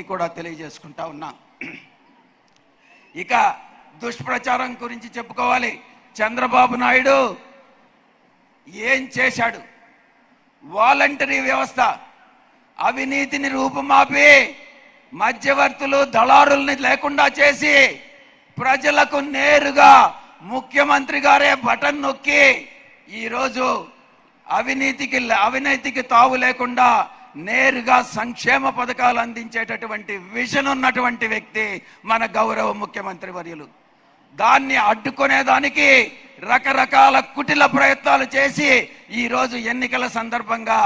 కూడా తెలియజేసుకుంటా ఉన్నా. ఇక దుష్ప్రచారం గురించి చెప్పుకోవాలి. చంద్రబాబు నాయుడు ఏం చేశాడు? వాలంటరీ వ్యవస్థ అవినీతిని రూపుమాపి మధ్యవర్తులు దళారుల్ని లేకుండా చేసి ప్రజలకు నేరుగా ముఖ్యమంత్రి గారే బటన్ నొక్కి ఈరోజు అవినీతికి తావు లేకుండా నేరుగా సంక్షేమ పథకాలు అందించేటటువంటి విజన్ ఉన్నటువంటి వ్యక్తి మన గౌరవ ముఖ్యమంత్రి వర్యులు. దాన్ని అడ్డుకునేదానికి రకరకాల కుటిల ప్రయత్నాలు చేసి ఈరోజు ఎన్నికల సందర్భంగా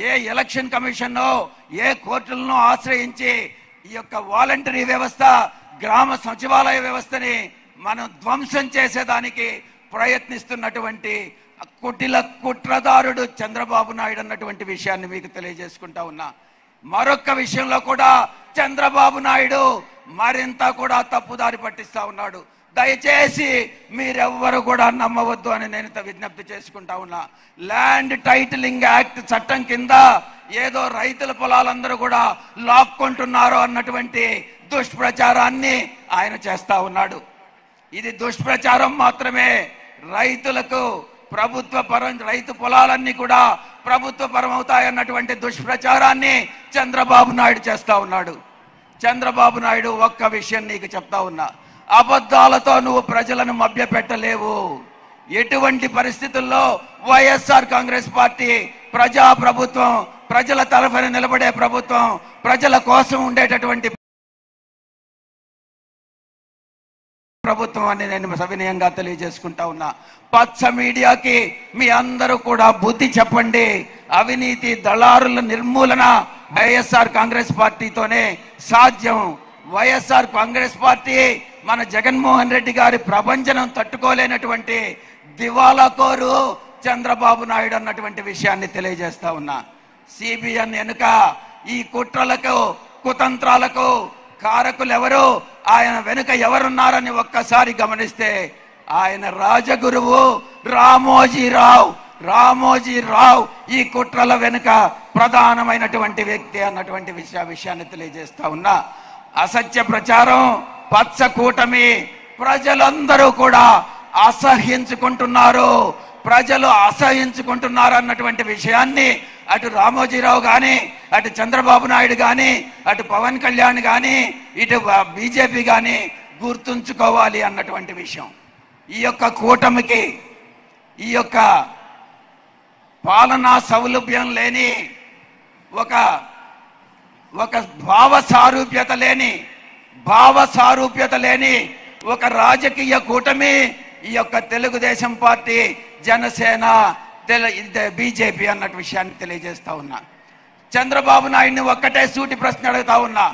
ఏ ఎలక్షన్ కమిషన్నో ఏ కోర్టులను ఆశ్రయించి ఈ యొక్క వాలంటరీ వ్యవస్థ గ్రామ సచివాలయ వ్యవస్థని మనం ధ్వంసం చేసేదానికి ప్రయత్నిస్తున్నటువంటి కుటిల కుట్రదారుడు చంద్రబాబు నాయుడు అన్నటువంటి విషయాన్ని మీకు తెలియజేసుకుంటా ఉన్నా. మరొక విషయంలో కూడా చంద్రబాబు నాయుడు మరింత కూడా తప్పుదారి పట్టిస్తా ఉన్నాడు. దయచేసి మీరెవ్వరు కూడా నమ్మవద్దు అని నేను విజ్ఞప్తి చేసుకుంటా ఉన్నా. ల్యాండ్ టైటిలింగ్ యాక్ట్ చట్టం కింద ఏదో రైతుల పొలాలందరూ కూడా లాక్కుంటున్నారు అన్నటువంటి దుష్ప్రచారాన్ని ఆయన చేస్తా ఉన్నాడు. ఇది దుష్ప్రచారం మాత్రమే. రైతులకు రైతు పొలాలన్నీ కూడా ప్రభుత్వ పరం అవుతాయన్నటువంటి దుష్ప్రచారాన్ని చంద్రబాబు నాయుడు చేస్తా ఉన్నాడు. చంద్రబాబు నాయుడు ఒక్క విషయం నీకు చెప్తా ఉన్నా, అబద్ధాలతో నువ్వు ప్రజలను మభ్యపెట్టలేవు. ఎటువంటి పరిస్థితుల్లో వైఎస్ఆర్ కాంగ్రెస్ పార్టీ ప్రజా ప్రభుత్వం, ప్రజల తరఫున నిలబడే ప్రభుత్వం, ప్రజల కోసం ఉండేటటువంటి ప్రభుత్వం అని నేను సవినయంగా తెలియజేసుకుంటా ఉన్నా. పచ్చ మీడియాకి మీ అందరూ కూడా బుద్ధి చెప్పండి. అవినీతి దళారుల నిర్మూలన వైఎస్ఆర్ కాంగ్రెస్ పార్టీతోనే సాధ్యం. వైఎస్ఆర్ కాంగ్రెస్ పార్టీ మన జగన్మోహన్ రెడ్డి గారి ప్రభంజనం తట్టుకోలేనటువంటి దివాలా కోరు చంద్రబాబు నాయుడు అన్నటువంటి విషయాన్ని తెలియజేస్తా ఉన్నా. సిబిఎన్ వెనుక ఈ కుట్రలకు కుతంత్రాలకు కారకులు ఎవరు, ఆయన వెనుక ఎవరున్నారని ఒక్కసారి గమనిస్తే ఆయన రాజగురువు రామోజీరావు ఈ కుట్రల వెనుక ప్రధానమైనటువంటి వ్యక్తి అన్నటువంటి విషయాన్ని తెలియజేస్తా ఉన్నా. అసత్య ప్రచారం, పచ్చ కూటమి ప్రజలందరూ కూడా ప్రజలు అసహించుకుంటున్నారు అన్నటువంటి విషయాన్ని అటు రామోజీరావు కానీ, అటు చంద్రబాబు నాయుడు కానీ, అటు పవన్ కళ్యాణ్ కానీ, ఇటు బీజేపీ కానీ గుర్తుంచుకోవాలి అన్నటువంటి విషయం. ఈ యొక్క కూటమికి ఈ యొక్క పాలనా సౌలభ్యం లేని ఒక భావ సారూప్యత లేని ఒక రాజకీయ కూటమి ఈ యొక్క తెలుగుదేశం పార్టీ, జనసేన, బీజేపీ అన్నట్టు విషయాన్ని తెలియజేస్తా ఉన్నా. చంద్రబాబు నాయుడిని ఒక్కటే సూటి ప్రశ్న అడుగుతా ఉన్నా.